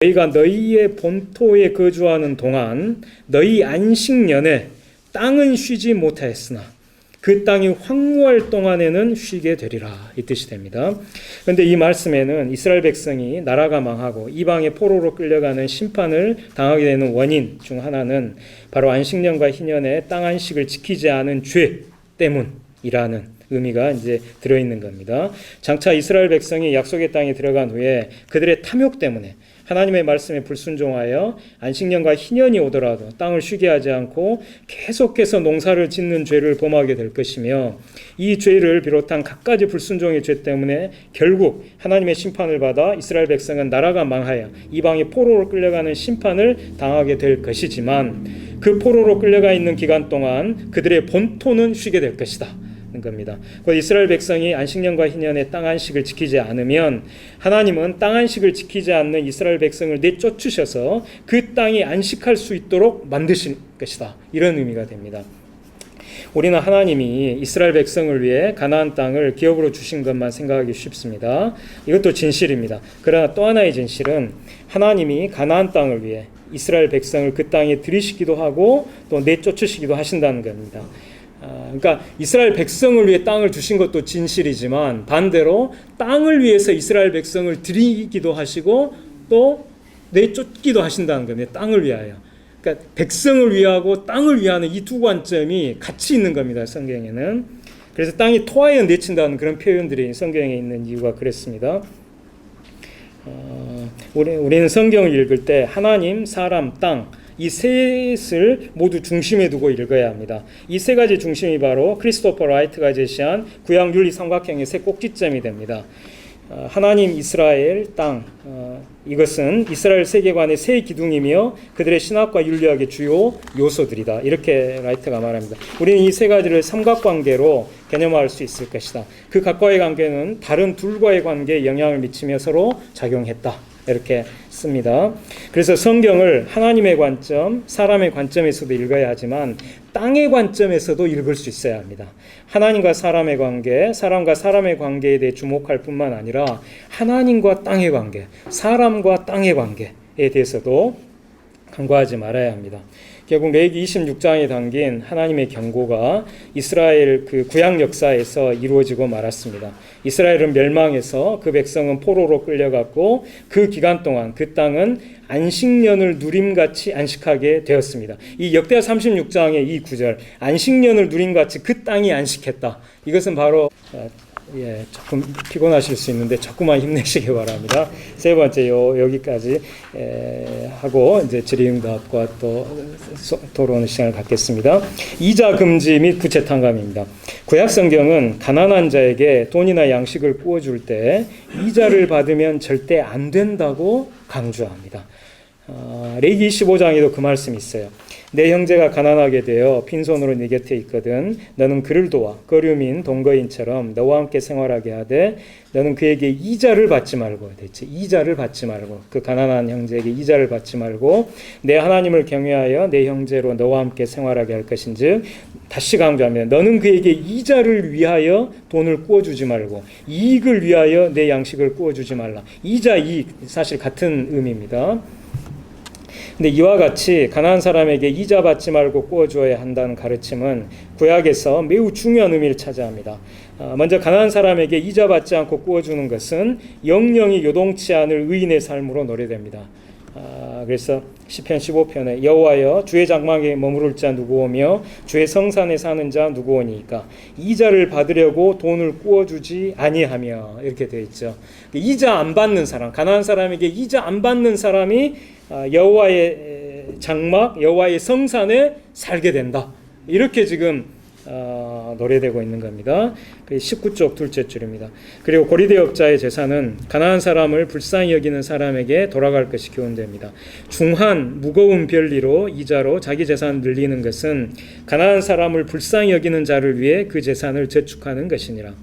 너희가 너희의 본토에 거주하는 동안 너희 안식년에 땅은 쉬지 못하였으나 그 땅이 황무할 동안에는 쉬게 되리라, 이 뜻이 됩니다. 그런데 이 말씀에는 이스라엘 백성이 나라가 망하고 이방의 포로로 끌려가는 심판을 당하게 되는 원인 중 하나는 바로 안식년과 희년의 땅 안식을 지키지 않은 죄 때문이라는 의미가 이제 들어있는 겁니다. 장차 이스라엘 백성이 약속의 땅에 들어간 후에 그들의 탐욕 때문에 하나님의 말씀에 불순종하여 안식년과 희년이 오더라도 땅을 쉬게 하지 않고 계속해서 농사를 짓는 죄를 범하게 될 것이며, 이 죄를 비롯한 갖가지 불순종의 죄 때문에 결국 하나님의 심판을 받아 이스라엘 백성은 나라가 망하여 이방의 포로로 끌려가는 심판을 당하게 될 것이지만, 그 포로로 끌려가 있는 기간 동안 그들의 본토는 쉬게 될 것이다 겁니다. 곧 이스라엘 백성이 안식년과 희년의 땅 안식을 지키지 않으면 하나님은 땅 안식을 지키지 않는 이스라엘 백성을 내쫓으셔서 그 땅이 안식할 수 있도록 만드실 것이다, 이런 의미가 됩니다. 우리는 하나님이 이스라엘 백성을 위해 가나안 땅을 기업으로 주신 것만 생각하기 쉽습니다. 이것도 진실입니다. 그러나 또 하나의 진실은 하나님이 가나안 땅을 위해 이스라엘 백성을 그 땅에 들이시기도 하고 또 내쫓으시기도 하신다는 겁니다. 그러니까 이스라엘 백성을 위해 땅을 주신 것도 진실이지만 반대로 땅을 위해서 이스라엘 백성을 드리기도 하시고 또 내쫓기도 하신다는 겁니다. 땅을 위하여. 그러니까 백성을 위하고 땅을 위하는 이 두 관점이 같이 있는 겁니다, 성경에는. 그래서 땅이 토하여 내친다는 그런 표현들이 성경에 있는 이유가 그렇습니다. 우리는 성경을 읽을 때 하나님, 사람, 땅, 이 셋을 모두 중심에 두고 읽어야 합니다. 이 세 가지 중심이 바로 크리스토퍼 라이트가 제시한 구약 윤리 삼각형의 세 꼭지점이 됩니다. 하나님, 이스라엘, 땅, 이것은 이스라엘 세계관의 세 기둥이며 그들의 신학과 윤리학의 주요 요소들이다, 이렇게 라이트가 말합니다. 우리는 이 세 가지를 삼각관계로 개념화할 수 있을 것이다. 그 각과의 관계는 다른 둘과의 관계에 영향을 미치며 서로 작용했다, 이렇게 씁니다. 그래서 성경을 하나님의 관점, 사람의 관점에서도 읽어야 하지만 땅의 관점에서도 읽을 수 있어야 합니다. 하나님과 사람의 관계, 사람과 사람의 관계에 대해 주목할 뿐만 아니라 하나님과 땅의 관계, 사람과 땅의 관계에 대해서도 간과하지 말아야 합니다. 결국 레위기 26장에 담긴 하나님의 경고가 이스라엘 그 구약 역사에서 이루어지고 말았습니다. 이스라엘은 멸망해서 그 백성은 포로로 끌려갔고 그 기간 동안 그 땅은 안식년을 누림같이 안식하게 되었습니다. 이 역대하 36장의 이 구절, 안식년을 누림같이 그 땅이 안식했다. 이것은 바로 조금 피곤하실 수 있는데 조금만 힘내시기 바랍니다. 세 번째 여기까지 하고 이제 질의응답과 또 토론 시간을 갖겠습니다. 이자 금지 및 부채 탕감입니다. 구약 성경은 가난한 자에게 돈이나 양식을 구워줄 때 이자를 받으면 절대 안 된다고 강조합니다. 레위기 25장에도 그 말씀이 있어요. 내 형제가 가난하게 되어 빈손으로 네 곁에 있거든 너는 그를 도와 거류민 동거인처럼 너와 함께 생활하게 하되 너는 그에게 이자를 받지 말고, 대체 이자를 받지 말고, 그 가난한 형제에게 이자를 받지 말고 내 하나님을 경외하여 내 형제로 너와 함께 생활하게 할 것인즉, 다시 강조하면 너는 그에게 이자를 위하여 돈을 구워주지 말고 이익을 위하여 내 양식을 구워주지 말라. 이자, 이익 사실 같은 의미입니다. 근데 이와 같이 가난한 사람에게 이자 받지 말고 구워줘야 한다는 가르침은 구약에서 매우 중요한 의미를 차지합니다. 먼저 가난한 사람에게 이자 받지 않고 구워주는 것은 영영이 요동치 않을 의인의 삶으로 노래됩니다. 그래서 시편 15편에 여호와여 주의 장막에 머무를 자 누구 오며 주의 성산에 사는 자 누구 오니까 이자를 받으려고 돈을 구워주지 아니하며, 이렇게 되어 있죠. 이자 안 받는 사람, 가난한 사람에게 이자 안 받는 사람이 여호와의 장막, 여호와의 성산에 살게 된다, 이렇게 지금 노래되고 있는 겁니다. 19쪽 둘째 줄입니다. 그리고 고리대업자의 재산은 가난한 사람을 불쌍히 여기는 사람에게 돌아갈 것이 교훈됩니다. 중한 무거운 별리로 이자로 자기 재산을 늘리는 것은 가난한 사람을 불쌍히 여기는 자를 위해 그 재산을 저축하는 것이니라.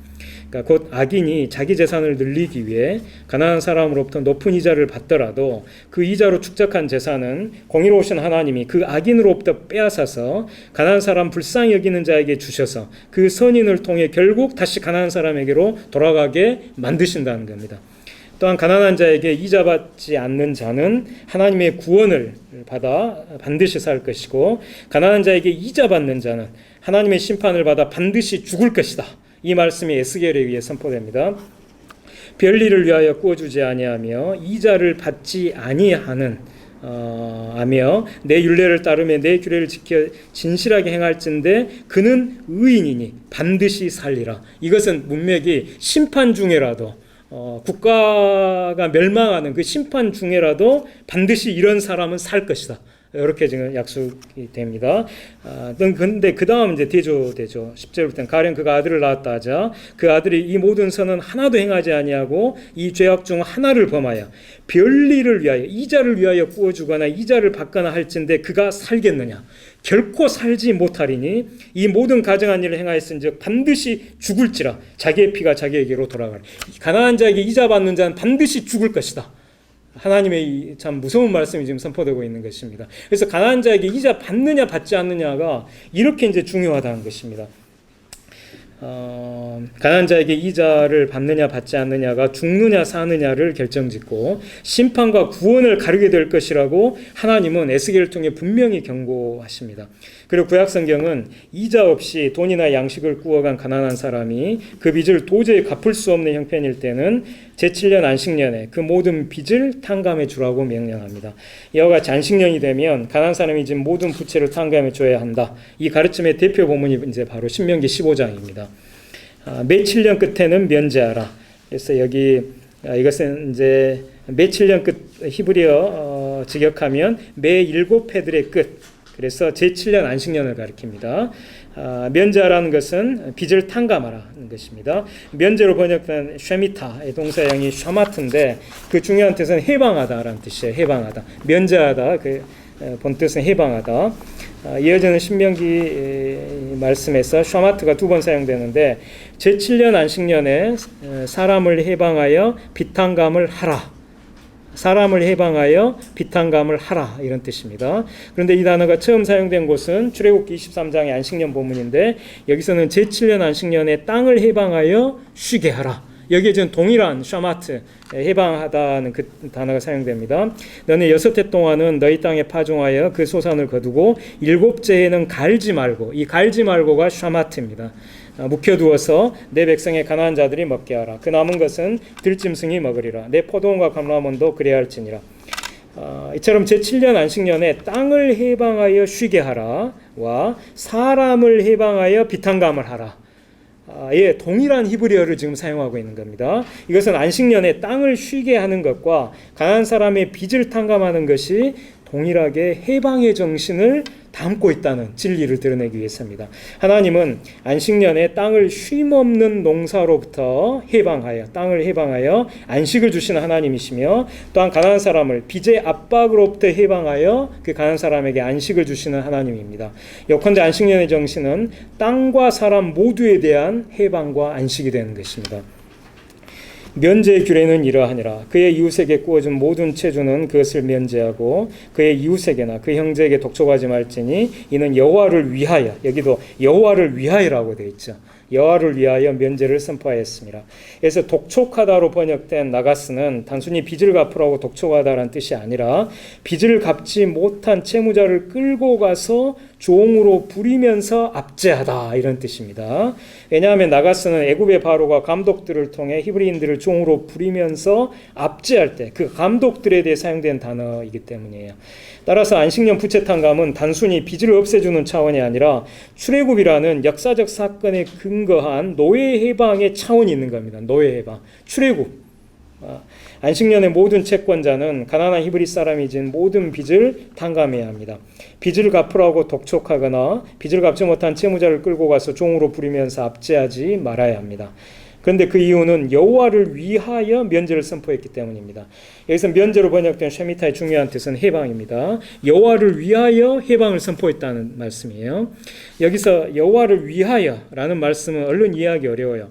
그러니까 곧 악인이 자기 재산을 늘리기 위해 가난한 사람으로부터 높은 이자를 받더라도 그 이자로 축적한 재산은 공의로우신 하나님이 그 악인으로부터 빼앗아서 가난한 사람 불쌍히 여기는 자에게 주셔서 그 선인을 통해 결국 다시 가난한 사람에게로 돌아가게 만드신다는 겁니다. 또한 가난한 자에게 이자 받지 않는 자는 하나님의 구원을 받아 반드시 살 것이고, 가난한 자에게 이자 받는 자는 하나님의 심판을 받아 반드시 죽을 것이다. 이 말씀이 에스겔에 의해 선포됩니다. 별리를 위하여 꾸어주지 아니하며 이자를 받지 아니하는 하며 내 율례를 따르며 내 규례를 지켜 진실하게 행할진대 그는 의인이니 반드시 살리라. 이것은 문맥이 심판 중에라도 국가가 멸망하는 그 심판 중에라도 반드시 이런 사람은 살 것이다. 이렇게 지금 약속이 됩니다. 근데 그 다음 이제 대조되죠. 10절부터는 가령 그가 아들을 낳았다 하자 그 아들이 이 모든 선은 하나도 행하지 아니하고 이 죄악 중 하나를 범하여 별리를 위하여 이자를 위하여 꾸어주거나 이자를 받거나 할진대 그가 살겠느냐? 결코 살지 못하리니 이 모든 가증한 일을 행하였은즉 반드시 죽을지라 자기의 피가 자기에게로 돌아가리. 가난한 자에게 이자 받는 자는 반드시 죽을 것이다. 하나님의 참 무서운 말씀이 지금 선포되고 있는 것입니다. 그래서 가난한 자에게 이자 받느냐 받지 않느냐가 이렇게 이제 중요하다는 것입니다. 가난한 자에게 이자를 받느냐 받지 않느냐가 죽느냐 사느냐를 결정짓고 심판과 구원을 가르게 될 것이라고 하나님은 에스겔을 통해 분명히 경고하십니다. 그리고 구약성경은 이자 없이 돈이나 양식을 구워간 가난한 사람이 그 빚을 도저히 갚을 수 없는 형편일 때는 제7년 안식년에 그 모든 빚을 탕감해 주라고 명령합니다. 이와 같이 안식년이 되면 가난한 사람이 진 모든 부채를 탕감해 줘야 한다. 이 가르침의 대표 본문이 이제 바로 신명기 15장입니다. 매 7년 끝에는 면제하라. 그래서 여기 이것은 이제 매 7년 끝 히브리어 직역하면 매 7해들의 끝. 그래서 제7년 안식년을 가리킵니다. 면제하라는 것은 빚을 탕감하라는 것입니다. 면제로 번역된 쉐미타의 동사형이 샤마트인데 그 중요한 뜻은 해방하다라는 뜻이에요. 해방하다. 면제하다. 그 본뜻은 해방하다. 이어지는 신명기 말씀에서 샤마트가 2번 사용되는데 제7년 안식년에 사람을 해방하여 빚탕감을 하라. 사람을 해방하여 빚탕감을 하라 이런 뜻입니다. 그런데 이 단어가 처음 사용된 곳은 출애굽기 23장의 안식년 본문인데 여기서는 제7년 안식년에 땅을 해방하여 쉬게 하라. 여기에 지금 동일한 샤마트 해방하다는 그 단어가 사용됩니다. 너는 6해 동안은 너희 땅에 파종하여 그 소산을 거두고 7째에는 갈지 말고, 이 갈지 말고가 샤마트입니다. 묵혀두어서 내 백성의 가난한 자들이 먹게 하라. 그 남은 것은 들짐승이 먹으리라. 내 포도원과 감람원도 그래야 할지니라. 이처럼 제7년 안식년에 땅을 해방하여 쉬게 하라와 사람을 해방하여 빚탕감을 하라. 예, 동일한 히브리어를 지금 사용하고 있는 겁니다. 이것은 안식년에 땅을 쉬게 하는 것과 가난한 사람의 빚을 탕감하는 것이 동일하게 해방의 정신을 담고 있다는 진리를 드러내기 위해서입니다. 하나님은 안식년에 땅을 쉼없는 농사로부터 해방하여 땅을 해방하여 안식을 주시는 하나님이시며 또한 가난한 사람을 빚의 압박으로부터 해방하여 그 가난한 사람에게 안식을 주시는 하나님입니다. 요컨대 안식년의 정신은 땅과 사람 모두에 대한 해방과 안식이 되는 것입니다. 면제의 규례는 이러하니라. 그의 이웃에게 구워준 모든 체주는 그것을 면제하고 그의 이웃에게나 그 형제에게 독촉하지 말지니 이는 여호와를 위하여, 여기도 여호와를 위하여라고 되어 있죠. 여호와를 위하여 면제를 선포하였습니다. 그래서 독촉하다로 번역된 나가스는 단순히 빚을 갚으라고 독촉하다라는 뜻이 아니라 빚을 갚지 못한 채무자를 끌고 가서 종으로 부리면서 압제하다 이런 뜻입니다. 왜냐하면 나가스는 애굽의 바로가 감독들을 통해 히브리인들을 종으로 부리면서 압제할 때 그 감독들에 대해 사용된 단어이기 때문이에요. 따라서 안식년 부채탕감은 단순히 빚을 없애주는 차원이 아니라 출애굽이라는 역사적 사건에 근거한 노예 해방의 차원이 있는 겁니다. 노예 해방, 출애굽. 안식년의 모든 채권자는 가난한 히브리 사람이 진 모든 빚을 탕감해야 합니다. 빚을 갚으라고 독촉하거나 빚을 갚지 못한 채무자를 끌고 가서 종으로 부리면서 압제하지 말아야 합니다. 그런데 그 이유는 여호와를 위하여 면제를 선포했기 때문입니다. 여기서 면제로 번역된 쉐미타의 중요한 뜻은 해방입니다. 여호와를 위하여 해방을 선포했다는 말씀이에요. 여기서 여호와를 위하여라는 말씀은 얼른 이해하기 어려워요.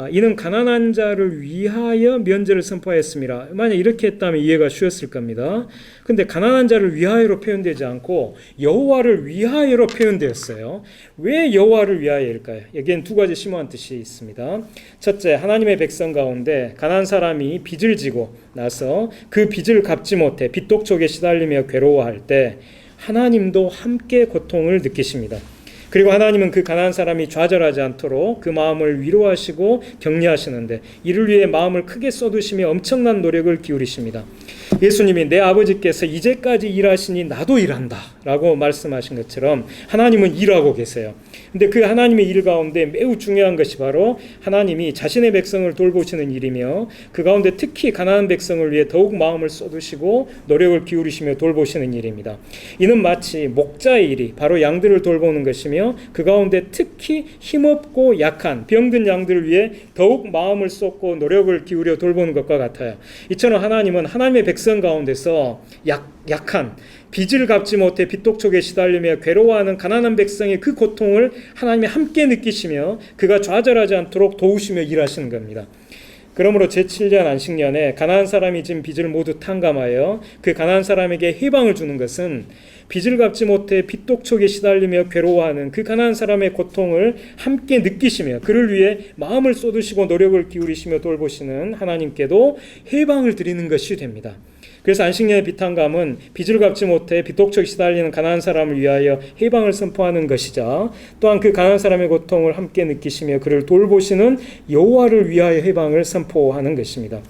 이는 가난한 자를 위하여 면제를 선포하였습니다. 만약 이렇게 했다면 이해가 쉬웠을 겁니다. 근데 가난한 자를 위하여로 표현되지 않고 여호와를 위하여로 표현되었어요. 왜 여호와를 위하여일까요? 여기엔 두 가지 심오한 뜻이 있습니다. 첫째, 하나님의 백성 가운데 가난한 사람이 빚을 지고 나서 그 빚을 갚지 못해 빚독촉에 시달리며 괴로워할 때 하나님도 함께 고통을 느끼십니다. 그리고 하나님은 그 가난한 사람이 좌절하지 않도록 그 마음을 위로하시고 격려하시는데 이를 위해 마음을 크게 쏟으시며 엄청난 노력을 기울이십니다. 예수님이 내 아버지께서 이제까지 일하시니 나도 일한다 라고 말씀하신 것처럼 하나님은 일하고 계세요. 근데 그 하나님의 일 가운데 매우 중요한 것이 바로 하나님이 자신의 백성을 돌보시는 일이며 그 가운데 특히 가난한 백성을 위해 더욱 마음을 쏟으시고 노력을 기울이시며 돌보시는 일입니다. 이는 마치 목자의 일이 바로 양들을 돌보는 것이며 그 가운데 특히 힘없고 약한 병든 양들을 위해 더욱 마음을 쏟고 노력을 기울여 돌보는 것과 같아요. 이처럼 하나님은 하나님의 백성 가운데서 약한 빚을 갚지 못해 빚독촉에 시달리며 괴로워하는 가난한 백성의 그 고통을 하나님이 함께 느끼시며 그가 좌절하지 않도록 도우시며 일하시는 겁니다. 그러므로 제7년 안식년에 가난한 사람이 진 빚을 모두 탕감하여 그 가난한 사람에게 해방을 주는 것은 빚을 갚지 못해 빚독촉에 시달리며 괴로워하는 그 가난한 사람의 고통을 함께 느끼시며 그를 위해 마음을 쏟으시고 노력을 기울이시며 돌보시는 하나님께도 해방을 드리는 것이 됩니다. 그래서 안식년의 빚탕감은 빚을 갚지 못해 빚독촉에 시달리는 가난한 사람을 위하여 해방을 선포하는 것이자 또한 그 가난한 사람의 고통을 함께 느끼시며 그를 돌보시는 여호와를 위하여 해방을 선포하는 것입니다.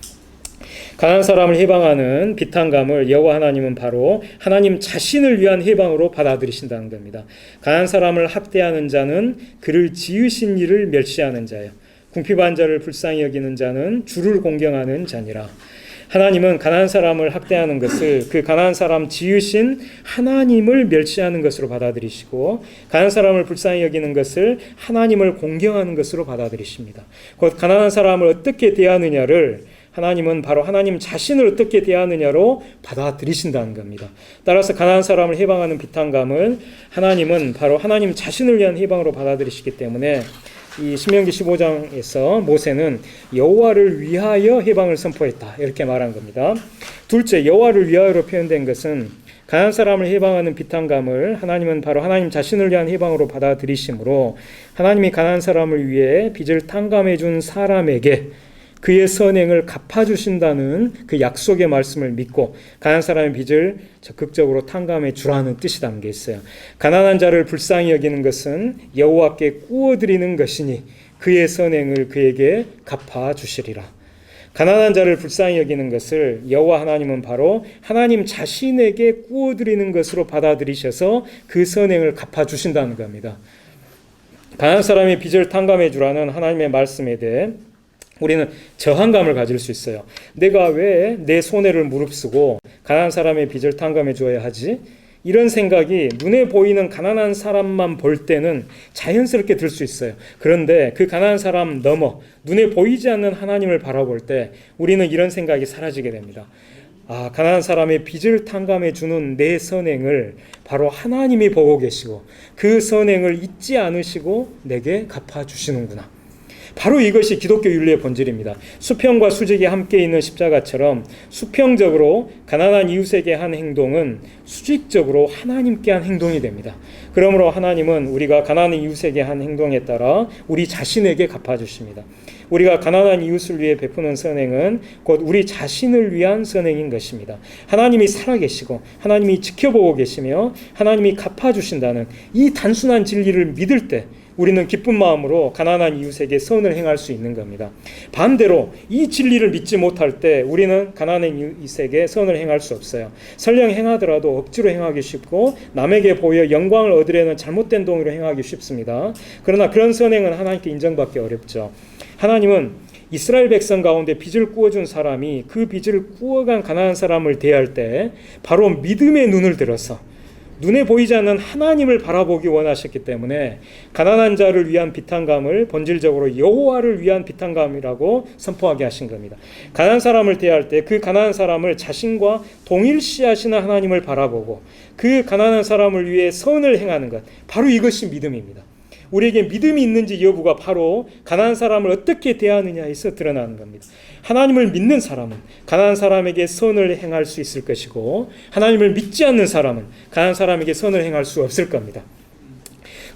가난한 사람을 해방하는 빚탕감을 여호와 하나님은 바로 하나님 자신을 위한 해방으로 받아들이신다는 겁니다. 가난한 사람을 학대하는 자는 그를 지으신 이를 멸시하는 자요, 궁핍한 자를 불쌍히 여기는 자는 주를 공경하는 자니라. 하나님은 가난한 사람을 학대하는 것을 그 가난한 사람 지으신 하나님을 멸시하는 것으로 받아들이시고 가난한 사람을 불쌍히 여기는 것을 하나님을 공경하는 것으로 받아들이십니다. 곧 가난한 사람을 어떻게 대하느냐를 하나님은 바로 하나님 자신을 어떻게 대하느냐로 받아들이신다는 겁니다. 따라서 가난한 사람을 해방하는 빚탕감을 하나님은 바로 하나님 자신을 위한 해방으로 받아들이시기 때문에 이 신명기 15장에서 모세는 여호와를 위하여 해방을 선포했다 이렇게 말한 겁니다. 둘째, 여호와를 위하여로 표현된 것은 가난한 사람을 해방하는 빚탕감을 하나님은 바로 하나님 자신을 위한 해방으로 받아들이심으로 하나님이 가난한 사람을 위해 빚을 탕감해 준 사람에게 그의 선행을 갚아주신다는 그 약속의 말씀을 믿고 가난한 사람의 빚을 적극적으로 탕감해 주라는 뜻이 담겨 있어요. 가난한 자를 불쌍히 여기는 것은 여호와께 구워드리는 것이니 그의 선행을 그에게 갚아주시리라. 가난한 자를 불쌍히 여기는 것을 여호와 하나님은 바로 하나님 자신에게 구워드리는 것으로 받아들이셔서 그 선행을 갚아주신다는 겁니다. 가난한 사람의 빚을 탕감해 주라는 하나님의 말씀에 대해 우리는 저항감을 가질 수 있어요. 내가 왜 내 손해를 무릅쓰고 가난한 사람의 빚을 탕감해 줘야 하지? 이런 생각이 눈에 보이는 가난한 사람만 볼 때는 자연스럽게 들 수 있어요. 그런데 그 가난한 사람 넘어 눈에 보이지 않는 하나님을 바라볼 때 우리는 이런 생각이 사라지게 됩니다. 아, 가난한 사람의 빚을 탕감해 주는 내 선행을 바로 하나님이 보고 계시고 그 선행을 잊지 않으시고 내게 갚아주시는구나. 바로 이것이 기독교 윤리의 본질입니다. 수평과 수직이 함께 있는 십자가처럼 수평적으로 가난한 이웃에게 한 행동은 수직적으로 하나님께 한 행동이 됩니다. 그러므로 하나님은 우리가 가난한 이웃에게 한 행동에 따라 우리 자신에게 갚아주십니다. 우리가 가난한 이웃을 위해 베푸는 선행은 곧 우리 자신을 위한 선행인 것입니다. 하나님이 살아계시고 하나님이 지켜보고 계시며 하나님이 갚아주신다는 이 단순한 진리를 믿을 때 우리는 기쁜 마음으로 가난한 이웃에게 선을 행할 수 있는 겁니다. 반대로 이 진리를 믿지 못할 때 우리는 가난한 이웃에게 선을 행할 수 없어요. 설령 행하더라도 억지로 행하기 쉽고 남에게 보여 영광을 얻으려는 잘못된 동의로 행하기 쉽습니다. 그러나 그런 선행은 하나님께 인정받기 어렵죠. 하나님은 이스라엘 백성 가운데 빚을 구워준 사람이 그 빚을 구워간 가난한 사람을 대할 때 바로 믿음의 눈을 들어서 눈에 보이지 않는 하나님을 바라보기 원하셨기 때문에 가난한 자를 위한 빚탕감을 본질적으로 여호와를 위한 빚탕감이라고 선포하게 하신 겁니다. 가난한 사람을 대할 때 그 가난한 사람을 자신과 동일시하시는 하나님을 바라보고 그 가난한 사람을 위해 선을 행하는 것, 바로 이것이 믿음입니다. 우리에게 믿음이 있는지 여부가 바로 가난한 사람을 어떻게 대하느냐에서 드러나는 겁니다. 하나님을 믿는 사람은 가난한 사람에게 선을 행할 수 있을 것이고, 하나님을 믿지 않는 사람은 가난한 사람에게 선을 행할 수 없을 겁니다.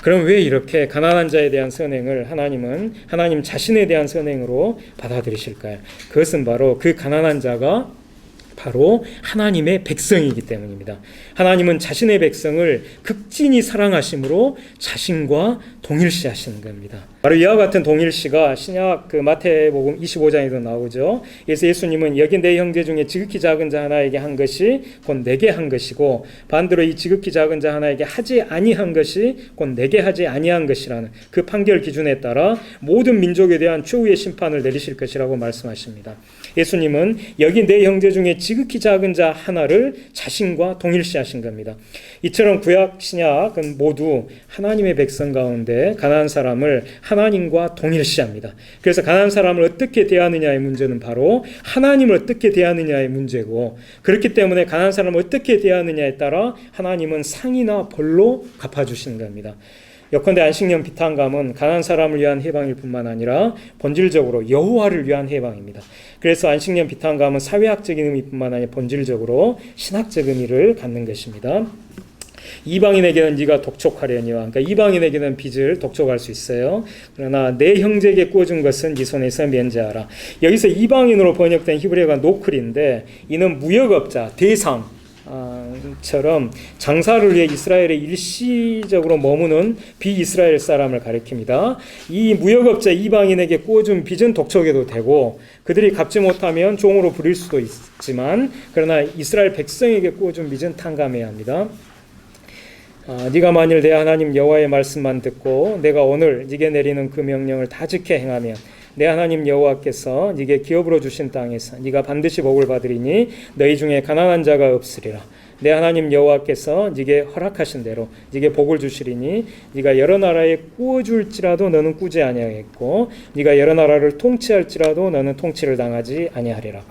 그럼 왜 이렇게 가난한 자에 대한 선행을 하나님 자신에 대한 선행으로 받아들이실까요? 그것은 바로 그 가난한 자가 바로 하나님의 백성이기 때문입니다. 하나님은 자신의 백성을 극진히 사랑하심으로 자신과 동일시하시는 겁니다. 바로 이와 같은 동일시가 신약 마태복음 25장에도 나오죠. 그래서 예수님은 여기 내 형제 중에 지극히 작은 자 하나에게 한 것이 곧 내게 한 것이고, 반대로 이 지극히 작은 자 하나에게 하지 아니한 것이 곧 내게 하지 아니한 것이라는 그 판결 기준에 따라 모든 민족에 대한 최후의 심판을 내리실 것이라고 말씀하십니다. 예수님은 여기 내 형제 중에 지극히 작은 자 하나를 자신과 동일시하신 겁니다. 이처럼 구약 신약은 모두 하나님의 백성 가운데 가난한 사람을 하나님과 동일시합니다. 그래서 가난한 사람을 어떻게 대하느냐의 문제는 바로 하나님을 어떻게 대하느냐의 문제고, 그렇기 때문에 가난한 사람을 어떻게 대하느냐에 따라 하나님은 상이나 벌로 갚아주시는 겁니다. 예컨대 안식년 비탄감은 가난한 사람을 위한 해방일 뿐만 아니라 본질적으로 여호와를 위한 해방입니다. 그래서 안식년 비탄감은 사회학적인 의미뿐만 아니라 본질적으로 신학적 의미를 갖는 것입니다. 이방인에게는 네가 독촉하려니와, 그러니까 이방인에게는 빚을 독촉할 수 있어요. 그러나 내 형제에게 꾸어준 것은 네 손에서 면제하라. 여기서 이방인으로 번역된 히브리어가 노클인데, 이는 무역업자, 대상 처럼 장사를 위해 이스라엘에 일시적으로 머무는 비이스라엘 사람을 가리킵니다. 이 무역업자 이방인에게 꾸어준 빚은 독촉해도 되고, 그들이 갚지 못하면 종으로 부릴 수도 있지만, 그러나 이스라엘 백성에게 꾸어준 빚은 탕감해야 합니다. 네가 만일 내 하나님 여호와의 말씀만 듣고 내가 오늘 네게 내리는 그 명령을 다 지켜 행하면 내 하나님 여호와께서 네게 기업으로 주신 땅에서 네가 반드시 복을 받으리니 너희 중에 가난한 자가 없으리라. 내 하나님 여호와께서 네게 허락하신 대로 네게 복을 주시리니 네가 여러 나라에 꾸어줄지라도 너는 꾸지 아니하겠고, 네가 여러 나라를 통치할지라도 너는 통치를 당하지 아니하리라.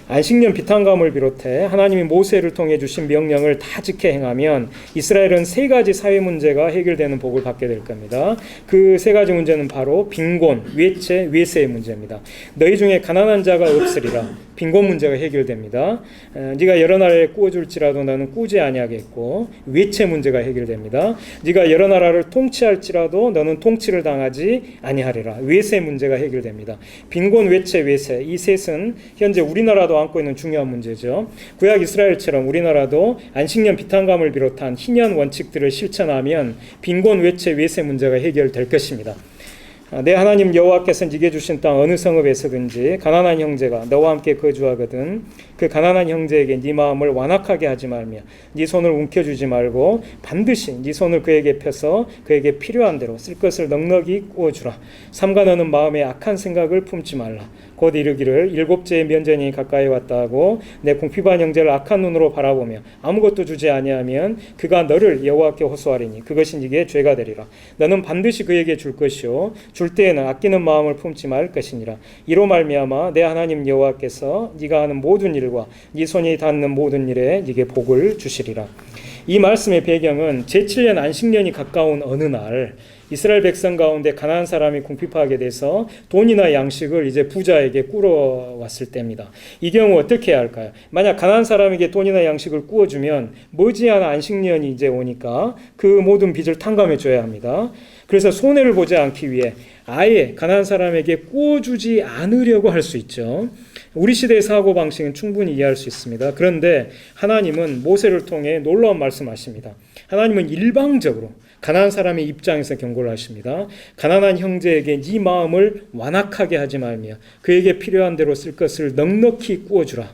안식년 비탄감을 비롯해 하나님이 모세를 통해 주신 명령을 다 지켜 행하면 이스라엘은 세 가지 사회 문제가 해결되는 복을 받게 될 겁니다. 그 세 가지 문제는 바로 빈곤, 외채, 외세의 문제입니다. 너희 중에 가난한 자가 없으리라. 빈곤 문제가 해결됩니다. 네가 여러 나라에 꾸어줄지라도 너는 꾸지 아니하겠고, 외채 문제가 해결됩니다. 네가 여러 나라를 통치할지라도 너는 통치를 당하지 아니하리라. 외세 문제가 해결됩니다. 빈곤, 외채, 외세, 이 셋은 현재 우리나라도 안고 있는 중요한 문제죠. 구약 이스라엘처럼 우리나라도 안식년 비탄감을 비롯한 희년 원칙들을 실천하면 빈곤, 외채, 외세 문제가 해결될 것입니다. 내 하나님 여호와께서 네게 주신 땅 어느 성읍에서든지 가난한 형제가 너와 함께 거주하거든 그 가난한 형제에게 네 마음을 완악하게 하지 말며 네 손을 움켜주지 말고 반드시 네 손을 그에게 펴서 그에게 필요한 대로 쓸 것을 넉넉히 구워주라. 삼가 너는 마음에 악한 생각을 품지 말라. 곧 이르기를 일곱째의 면전이 가까이 왔다 하고 내 궁핍한 형제를 악한 눈으로 바라보며 아무것도 주지 아니하면 그가 너를 여호와께 호소하리니 그것이 네게 죄가 되리라. 너는 반드시 그에게 줄 것이요 줄 때에는 아끼는 마음을 품지 말 것이니라. 이로 말미암아 내 하나님 여호와께서 네가 하는 모든 일과 네 손이 닿는 모든 일에 네게 복을 주시리라. 이 말씀의 배경은 제7년 안식년이 가까운 어느 날 이스라엘 백성 가운데 가난한 사람이 궁핍하게 돼서 돈이나 양식을 이제 부자에게 꾸러왔을 때입니다. 이 경우 어떻게 해야 할까요? 만약 가난한 사람에게 돈이나 양식을 꾸어주면 머지않아 안식년이 이제 오니까 그 모든 빚을 탕감해 줘야 합니다. 그래서 손해를 보지 않기 위해 아예 가난한 사람에게 꾸어주지 않으려고 할 수 있죠. 우리 시대의 사고방식은 충분히 이해할 수 있습니다. 그런데 하나님은 모세를 통해 놀라운 말씀하십니다. 하나님은 일방적으로 가난한 사람의 입장에서 경고를 하십니다. 가난한 형제에게 네 마음을 완악하게 하지 말며 그에게 필요한 대로 쓸 것을 넉넉히 꾸어주라.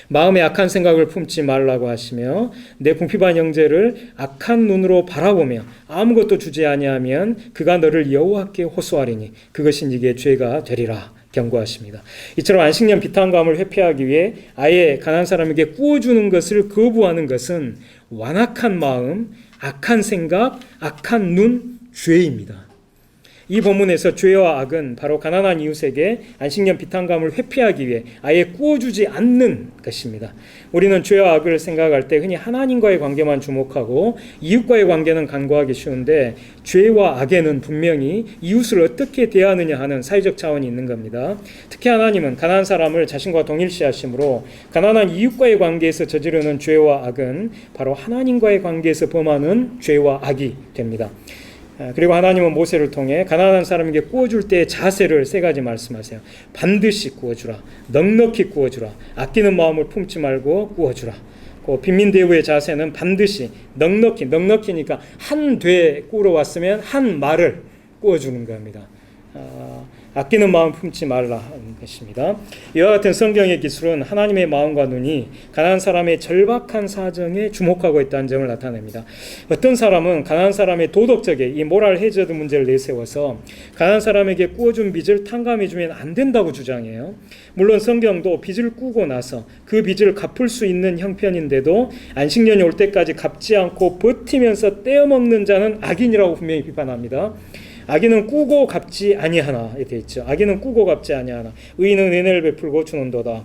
마음에 악한 생각을 품지 말라고 하시며 내 궁핍한 형제를 악한 눈으로 바라보며 아무것도 주지 아니하면 그가 너를 여호와께 호소하리니 그것이 네게 죄가 되리라. 경고하십니다. 이처럼 안식년 비탄감을 회피하기 위해 아예 가난한 사람에게 꾸어주는 것을 거부하는 것은 완악한 마음, 악한 생각, 악한 눈, 죄입니다. 이 본문에서 죄와 악은 바로 가난한 이웃에게 안식년 비탄감을 회피하기 위해 아예 구워주지 않는 것입니다. 우리는 죄와 악을 생각할 때 흔히 하나님과의 관계만 주목하고 이웃과의 관계는 간과하기 쉬운데, 죄와 악에는 분명히 이웃을 어떻게 대하느냐 하는 사회적 차원이 있는 겁니다. 특히 하나님은 가난한 사람을 자신과 동일시하심으로 가난한 이웃과의 관계에서 저지르는 죄와 악은 바로 하나님과의 관계에서 범하는 죄와 악이 됩니다. 그리고 하나님은 모세를 통해 가난한 사람에게 구워줄 때의 자세를 3가지 말씀하세요. 반드시 구워주라, 넉넉히 구워주라, 아끼는 마음을 품지 말고 구워주라. 그 빈민 대우의 자세는 반드시 넉넉히니까 한 돼 구우러 왔으면 한 말을 구워주는 겁니다. 아끼는 마음 품지 말라 하는 것입니다. 이와 같은 성경의 기술은 하나님의 마음과 눈이 가난한 사람의 절박한 사정에 주목하고 있다는 점을 나타냅니다. 어떤 사람은 가난한 사람의 도덕적인 이 모랄 해저드 문제를 내세워서 가난한 사람에게 구워준 빚을 탕감해주면 안 된다고 주장해요. 물론 성경도 빚을 꾸고 나서 그 빚을 갚을 수 있는 형편인데도 안식년이 올 때까지 갚지 않고 버티면서 떼어먹는 자는 악인이라고 분명히 비판합니다. 악인은 꾸고 갚지 아니하나 되어 있죠. 악인은 꾸고 갚지 아니하나 의인은 은혜를 베풀고 주는도다.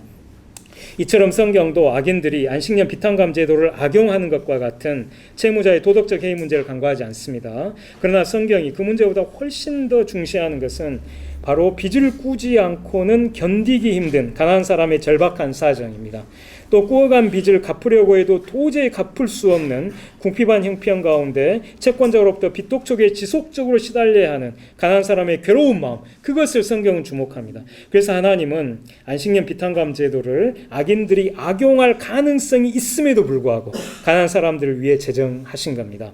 이처럼 성경도 악인들이 안식년 비탄감 제도를 악용하는 것과 같은 채무자의 도덕적 해이 문제를 간과하지 않습니다. 그러나 성경이 그 문제보다 훨씬 더 중시하는 것은 바로 빚을 꾸지 않고는 견디기 힘든 가난한 사람의 절박한 사정입니다. 또 꾸어간 빚을 갚으려고 해도 도저히 갚을 수 없는 궁핍한 형편 가운데 채권자로부터 빚독촉에 지속적으로 시달려야 하는 가난한 사람의 괴로운 마음, 그것을 성경은 주목합니다. 그래서 하나님은 안식년 비탄감 제도를 악인들이 악용할 가능성이 있음에도 불구하고 가난한 사람들을 위해 제정하신 겁니다.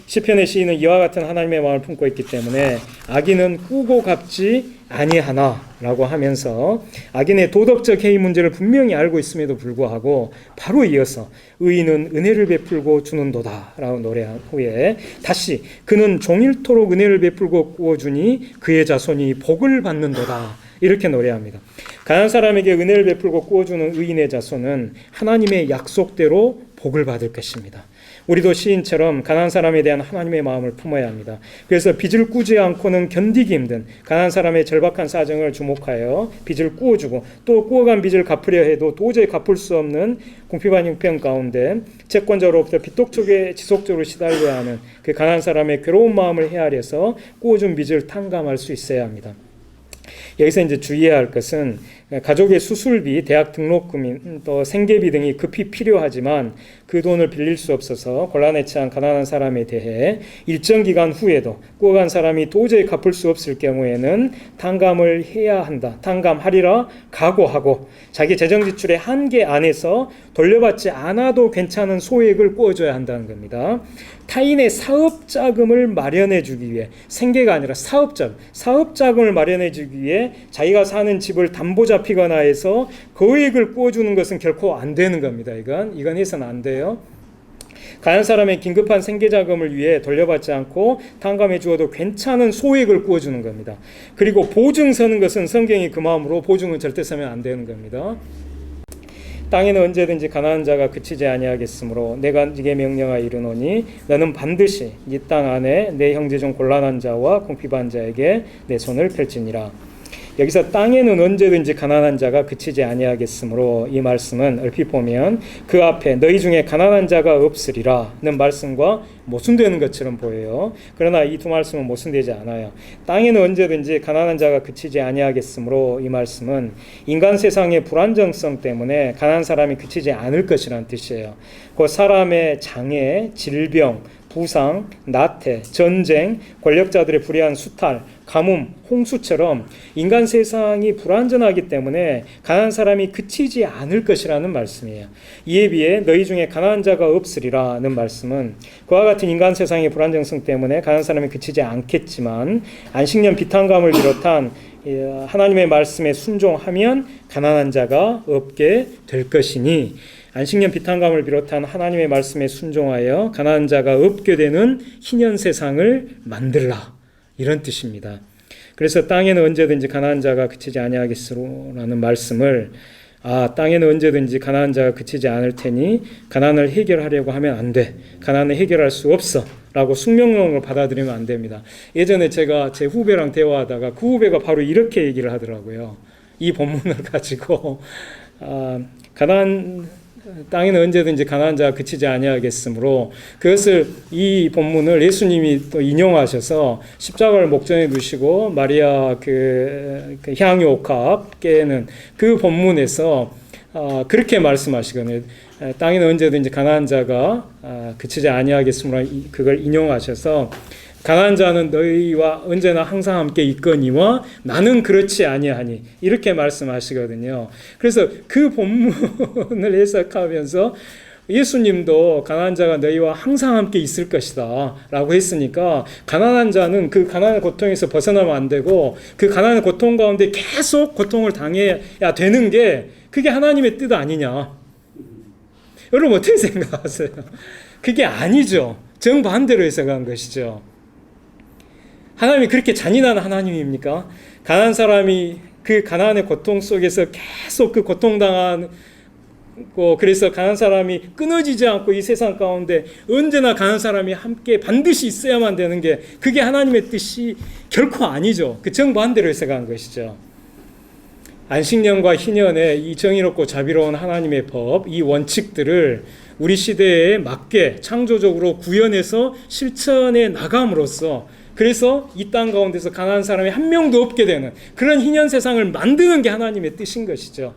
시편의 시인은 이와 같은 하나님의 마음을 품고 있기 때문에 악인은 꾸고 갚지 아니하나라고 하면서 악인의 도덕적 해이 문제를 분명히 알고 있음에도 불구하고 바로 이어서 의인은 은혜를 베풀고 주는도다 라고 노래한 후에 다시 그는 종일토록 은혜를 베풀고 구워주니 그의 자손이 복을 받는도다 이렇게 노래합니다. 가난한 사람에게 은혜를 베풀고 구워주는 의인의 자손은 하나님의 약속대로 복을 받을 것입니다. 우리도 시인처럼 가난한 사람에 대한 하나님의 마음을 품어야 합니다. 그래서 빚을 꾸지 않고는 견디기 힘든 가난한 사람의 절박한 사정을 주목하여 빚을 꾸어주고 또 꾸어간 빚을 갚으려 해도 도저히 갚을 수 없는 궁핍한 형편 가운데 채권자로부터 빚독촉에 지속적으로 시달려야 하는 그 가난한 사람의 괴로운 마음을 헤아려서 꾸어준 빚을 탕감할 수 있어야 합니다. 여기서 이제 주의해야 할 것은 가족의 수술비, 대학 등록금, 또 생계비 등이 급히 필요하지만 그 돈을 빌릴 수 없어서 곤란에 처한 가난한 사람에 대해 일정 기간 후에도 꾸어간 사람이 도저히 갚을 수 없을 경우에는 탕감을 해야 한다. 탕감하리라 각오하고 자기 재정 지출의 한계 안에서 돌려받지 않아도 괜찮은 소액을 꾸어줘야 한다는 겁니다. 타인의 사업 자금을 마련해 주기 위해 생계가 아니라 사업 자금을 마련해 주기 위해 자기가 사는 집을 담보 잡히거나 해서 거액을 꾸어주는 것은 결코 안 되는 겁니다. 이건 해서는 안 돼요. 가난한 사람의 긴급한 생계자금을 위해 돌려받지 않고 탕감해 주어도 괜찮은 소액을 꾸어주는 겁니다. 그리고 보증 서는 것은 성경이 그 마음으로 보증은 절대 서면 안 되는 겁니다. 땅에는 언제든지 가난한 자가 그치지 아니하겠으므로 내가 네게 명령하여 이르노니 너는 반드시 네 땅 안에 내 형제 중 곤란한 자와 궁핍한 자에게 내 손을 펼치니라. 여기서 땅에는 언제든지 가난한 자가 그치지 아니하겠으므로 이 말씀은 얼핏 보면 그 앞에 너희 중에 가난한 자가 없으리라는 말씀과 모순되는 것처럼 보여요. 그러나 이 두 말씀은 모순되지 않아요. 땅에는 언제든지 가난한 자가 그치지 아니하겠으므로 이 말씀은 인간 세상의 불안정성 때문에 가난한 사람이 그치지 않을 것이라는 뜻이에요. 그 사람의 장애, 질병, 부상, 나태, 전쟁, 권력자들의 불의한 수탈, 가뭄, 홍수처럼 인간 세상이 불완전하기 때문에 가난한 사람이 그치지 않을 것이라는 말씀이에요. 이에 비해 너희 중에 가난한 자가 없으리라는 말씀은 그와 같은 인간 세상의 불안정성 때문에 가난한 사람이 그치지 않겠지만 안식년 비탄감을 비롯한 하나님의 말씀에 순종하면 가난한 자가 없게 될 것이니 안식년 비탄감을 비롯한 하나님의 말씀에 순종하여 가난한 자가 없게 되는 희년 세상을 만들라 이런 뜻입니다. 그래서 땅에는 언제든지 가난한 자가 그치지 아니하겠으로라는 말씀을 땅에는 언제든지 가난한 자가 그치지 않을 테니 가난을 해결하려고 하면 안 돼. 가난을 해결할 수 없어. 라고 숙명론을 받아들이면 안 됩니다. 예전에 제가 제 후배랑 대화하다가 그 후배가 바로 이렇게 얘기를 하더라고요. 이 본문을 가지고 가나안 땅에는 언제든지 가난한 자가 그치지 아니하겠으므로, 그것을, 이 본문을 예수님이 또 인용하셔서 십자가를 목전에 두시고 마리아 그 향유 옥합 깨는 그 본문에서 그렇게 말씀하시거든요. 땅에는 언제든지 가난한 자가 그치지 아니하겠으므로, 그걸 인용하셔서 가난한 자는 너희와 언제나 항상 함께 있거니와 나는 그렇지 아니하니, 이렇게 말씀하시거든요. 그래서 그 본문을 해석하면서 예수님도 가난한 자가 너희와 항상 함께 있을 것이다 라고 했으니까, 가난한 자는 그 가난의 고통에서 벗어나면 안 되고 그 가난의 고통 가운데 계속 고통을 당해야 되는 게 그게 하나님의 뜻 아니냐. 여러분 어떻게 생각하세요? 그게 아니죠. 정반대로 해석한 것이죠. 하나님이 그렇게 잔인한 하나님입니까? 가난한 사람이 그 가난의 고통 속에서 계속 그 고통당하고, 그래서 가난한 사람이 끊어지지 않고 이 세상 가운데 언제나 가난한 사람이 함께 반드시 있어야만 되는 게, 그게 하나님의 뜻이 결코 아니죠. 그 정반대로 해석한 것이죠. 안식년과 희년의 이 정의롭고 자비로운 하나님의 법, 이 원칙들을 우리 시대에 맞게 창조적으로 구현해서 실천해 나감으로써, 그래서 이 땅 가운데서 가난한 사람이 한 명도 없게 되는 그런 희년 세상을 만드는 게 하나님의 뜻인 것이죠.